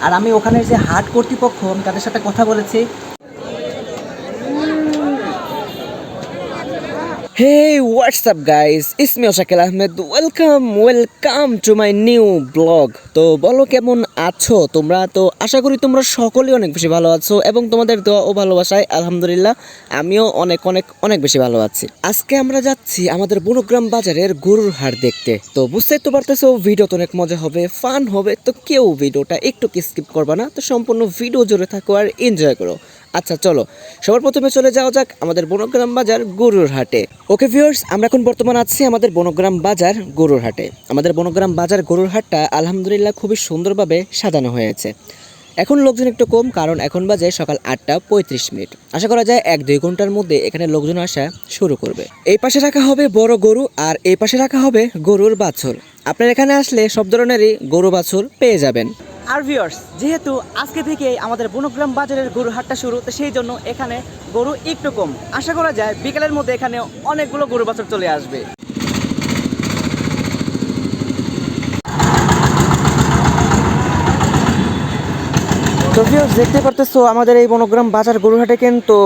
আর আমি ওখানে যে হাট কর্তৃপক্ষ আমি তাদের সাথে কথা বলেছি। Hey, what's up guys? It's me Shakil Ahmed. Welcome to my new vlog. তো বলো কেমন আছো তোমরা? তো আশা করি তোমরা সকলেই অনেক বেশি ভালো আছো এবং তোমাদের দোয়া ও ভালোবাসায় আলহামদুলিল্লাহ আমিও অনেক বেশি ভালো আছি। আজকে আমরা যাচ্ছি আমাদের বনগ্রাম বাজারের গরুর হাট দেখতে। তো বুঝতেই তো পারতেছো ভিডিওতে অনেক মজা হবে, ফান হবে। তো কেউ ভিডিওটা একটু স্কিপ করবা না, তো সম্পূর্ণ ভিডিও জুড়ে থাকো আর এনজয় করো। আচ্ছা চলো সবার প্রথমে চলে যাওয়া যাক আমাদের বনগ্রাম বাজার গরুর হাটে। ওকে ভিউয়ার্স, আমরা এখন বর্তমান আছি আমাদের বনগ্রাম বাজার গরুর হাটে। আমাদের বনগ্রাম বাজার গরুর হাটটা আলহামদুলিল্লাহ খুবই সুন্দরভাবে সাজানো হয়েছে। এখন লোকজন একটু কম, কারণ এখন বাজে সকাল 8:35। আশা করা যায় 1-2 ঘন্টার মধ্যে এখানে লোকজন আসা শুরু করবে। এই পাশে রাখা হবে বড় গরু আর এই পাশে রাখা হবে গরুর বাছুর। আপনার এখানে আসলে সব ধরনেরই গরু বাছুর পেয়ে যাবেন। আর ভিউয়ার্স, যেহেতু আজকে থেকে আমাদের বনগ্রাম বাজারের গরু হাটটা শুরু, তো সেই জন্য এখানে গরু একটু কম। আশা করা যায় বিকেলের মধ্যে এখানে অনেকগুলো গরু বাছুর চলে আসবে। তো ভিউয়ার্স, দেখতে পারতেছো আমাদের এই বনগ্রাম বাজার গরুর হাটে কিন্তু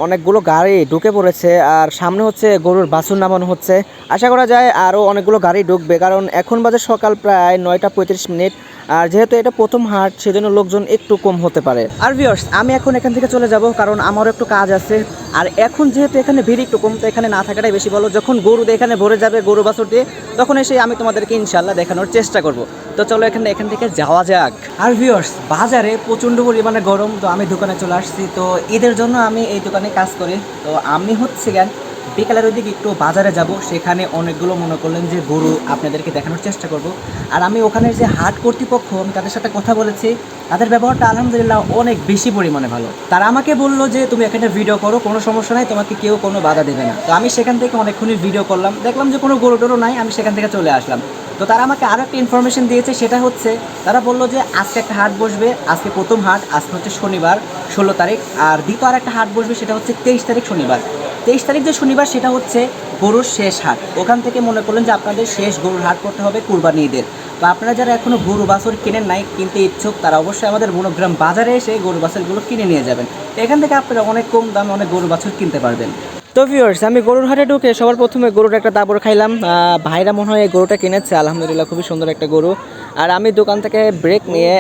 অনেকগুলো গাড়ি ঢুকে পড়েছে আর সামনে হচ্ছে গরুর বাছুর নামানো হচ্ছে। আশা করা যায় আরও অনেকগুলো গাড়ি ঢুকবে, কারণ এখন বাজে সকাল প্রায় 9:35। আর যেহেতু এটা প্রথম হাট, সেজন্য লোকজন একটু কম হতে পারে। আর ভিউয়ার্স, আমি এখন এখান থেকে চলে যাব, কারণ আমারও একটু কাজ আছে। আর এখন যেহেতু এখানে ভিড় একটু কম, তো এখানে না থাকাটাই বেশি ভালো। যখন গরু এখানে ভরে যাবে গরু বাছুর দিয়ে, তখন এসে আমি তোমাদেরকে ইনশাল্লাহ দেখানোর চেষ্টা করব। তো চলো এখান থেকে যাওয়া যাক। আর ভিউয়ার্স, বাজারে প্রচণ্ড পরিমাণে গরম, তো আমি দোকানে চলে আসছি। তো ঈদের জন্য আমি এই দোকানে কাজ করি। তো আমি হচ্ছে জ্ঞান বিকালের ওই দিকে একটু বাজারে যাব, সেখানে অনেকগুলো মনে করলেন যে গরু আপনাদেরকে দেখানোর চেষ্টা করব। আর আমি ওখানে যে হাট কর্তৃপক্ষ আমি তাদের সাথে কথা বলেছি, তাদের ব্যবহারটা আলহামদুলিল্লাহ অনেক বেশি পরিমাণে ভালো। তারা আমাকে বললো যে তুমি এখানে ভিডিও করো, কোনো সমস্যা নাই, তোমাকে কেউ কোনো বাধা দেবে না। তো আমি সেখান থেকে অনেকক্ষণই ভিডিও করলাম, দেখলাম যে কোনো গরু টরু নাই, আমি সেখান থেকে চলে আসলাম। তো তারা আমাকে আরও একটা ইনফরমেশন দিয়েছে, সেটা হচ্ছে তারা বললো যে আজকে একটা হাট বসবে, আজকে প্রথম হাট, আজকে হচ্ছে শনিবার 16 তারিখ। আর দ্বিতীয় আর একটা হাট বসবে, সেটা হচ্ছে 23 তারিখ শনিবার। 23 তারিখ যে শনিবার, সেটা হচ্ছে গরুর শেষ হাট। ওখান থেকে মনে করলেন যে আপনাদের শেষ গরুর হাট করতে হবে কুরবানি ঈদের। তো আপনারা যারা এখনও গরু বাছুর কিনেন নাই, কিনতে ইচ্ছুক, তারা অবশ্যই আমাদের বনগ্রাম বাজারে এসে গরু বাছুরগুলো কিনে নিয়ে যাবেন। এখান থেকে আপনারা অনেক কম দামে অনেক গরু বাছুর কিনতে পারবেন। তো ভিউয়ার্স, আমি গরুর হাটে ঢুকে সবার প্রথমে গরুর একটা দাবর খাইলাম। ভাইরা মনে হয় এই গরুটা কিনেছে, আলহামদুলিল্লাহ খুবই সুন্দর একটা গরু। আর আমি দোকান থেকে ব্রেক নিয়ে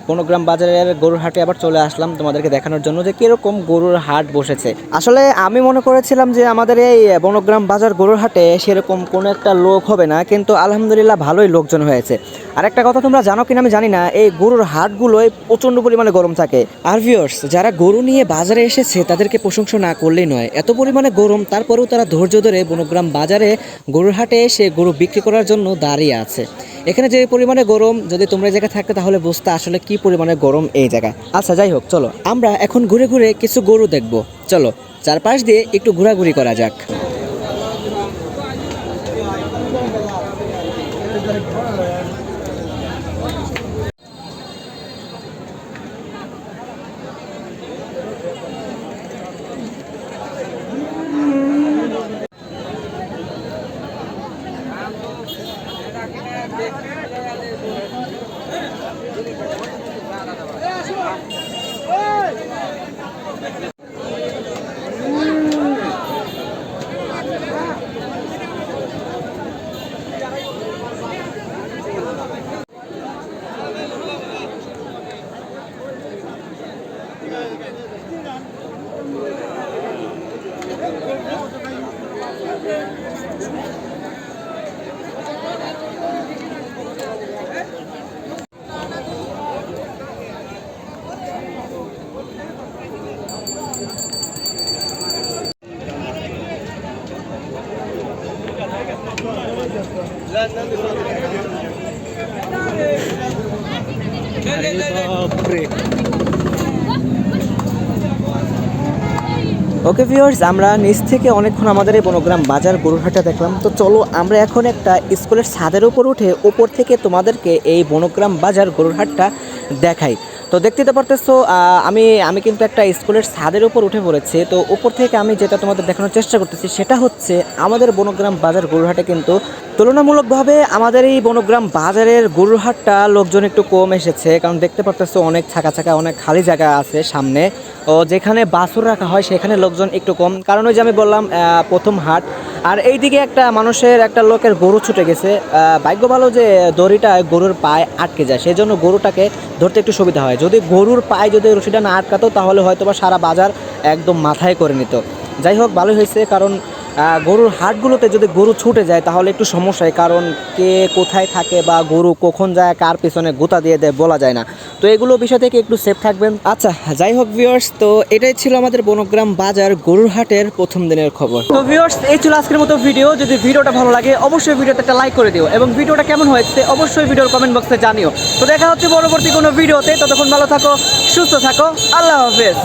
বনগ্রাম বাজারের গরুর হাটে আবার চলে আসলাম তোমাদেরকে দেখানোর জন্য যে কীরকম গরুর হাট বসেছে। আসলে আমি মনে করেছিলাম যে আমাদের এই বনগ্রাম বাজার গরুর হাটে সেরকম কোনো একটা লোক হবে না, কিন্তু আলহামদুলিল্লাহ ভালোই লোকজন হয়েছে। আর একটা কথা তোমরা জানো কিনা আমি জানি না, এই গরুর হাটগুলোয় প্রচণ্ড পরিমাণে গরম থাকে। আর ভিউয়ার্স, যারা গরু নিয়ে বাজারে এসেছে তাদেরকে প্রশংসা না করলেই নয়। এত পরিমাণে গরম, তারপরেও তারা ধৈর্য ধরে বনগ্রাম বাজারে গরুর হাটে এসে গরু বিক্রি করার জন্য দাঁড়িয়ে আছে। এখানে যে পরিমাণে গরম, যদি তোমরা এই জায়গায় থাকতে তাহলে বুঝতে আসলে কি পরিমাণে গরম এই জায়গায়। আচ্ছা যাই হোক, চলো আমরা এখন ঘুরে ঘুরে কিছু গরু দেখবো। চলো চারপাশ দিয়ে একটু ঘোরাঘুরি করা যাক। ওকে ভিউয়ার্স, আমরা নিচ থেকে অনেকক্ষণ আমাদের এই বনগ্রাম বাজার গরুর হাটটা দেখলাম। তো চলো আমরা এখন একটা স্কুলের ছাদের উপর উঠে উপর থেকে তোমাদেরকে এই বনগ্রাম বাজার গরুর হাটটা দেখাই। তো দেখতে তো পারতেছো আমি কিন্তু একটা স্কুলের ছাদের উপর উঠে পড়েছি। তো উপর থেকে আমি যেটা তোমাদের দেখানোর চেষ্টা করতেছি সেটা হচ্ছে আমাদের বনগ্রাম বাজার গরুর হাটে কিন্তু তুলনামূলকভাবে আমাদের এই বনগ্রাম বাজারের গরুর হাটটা লোকজন একটু কম এসেছে, কারণ দেখতে পারতেছো অনেক ছাকা ছাকা অনেক খালি জায়গা আছে সামনে। ও যেখানে বাছুর রাখা হয় সেখানে লোকজন একটু কম, কারণ ওই যে আমি বললাম প্রথম হাট। আর এইদিকে একটা মানুষের একটা লোকের গরু ছুটে গেছে, ভাগ্য ভালো যে দড়িটা গরুর পায়ে আটকে যায়, সেই জন্য গরুটাকে ধরতে একটু সুবিধা হয়। যদি গরুর পায়ে যদি রশিটা না আটকাতো তাহলে হয়তো বা সারা বাজার একদম মাথায় করে নিত। যাই হোক, ভালোই হয়েছে, কারণ গরুর হাটগুলোতে যদি গরু ছুটে যায় তাহলে একটু সমস্যা হয়, কারণ কে কোথায় থাকে বা গরু কখন যায় কার পেছনে গোতা দিয়ে দেয় বলা যায় না। তো এগুলো বিষয় থেকে একটু সেফ থাকবেন। আচ্ছা, যাই হোক ভিউয়ার্স, তো এটাই ছিল আমাদের বনগ্রাম বাজার গরুর হাটের প্রথম দিনের খবর। তো ভিউয়ার্স, এই ছিল আজকের মতো ভিডিও। যদি ভিডিওটা ভালো লাগে অবশ্যই ভিডিওতে একটা লাইক করে দিও, এবং ভিডিওটা কেমন হয়েছে অবশ্যই ভিডিওর কমেন্ট বক্সে জানিও। তো দেখা হচ্ছে পরবর্তী কোনো ভিডিওতে, ততক্ষণ ভালো থাকো, সুস্থ থাকো, আল্লাহ হাফেজ।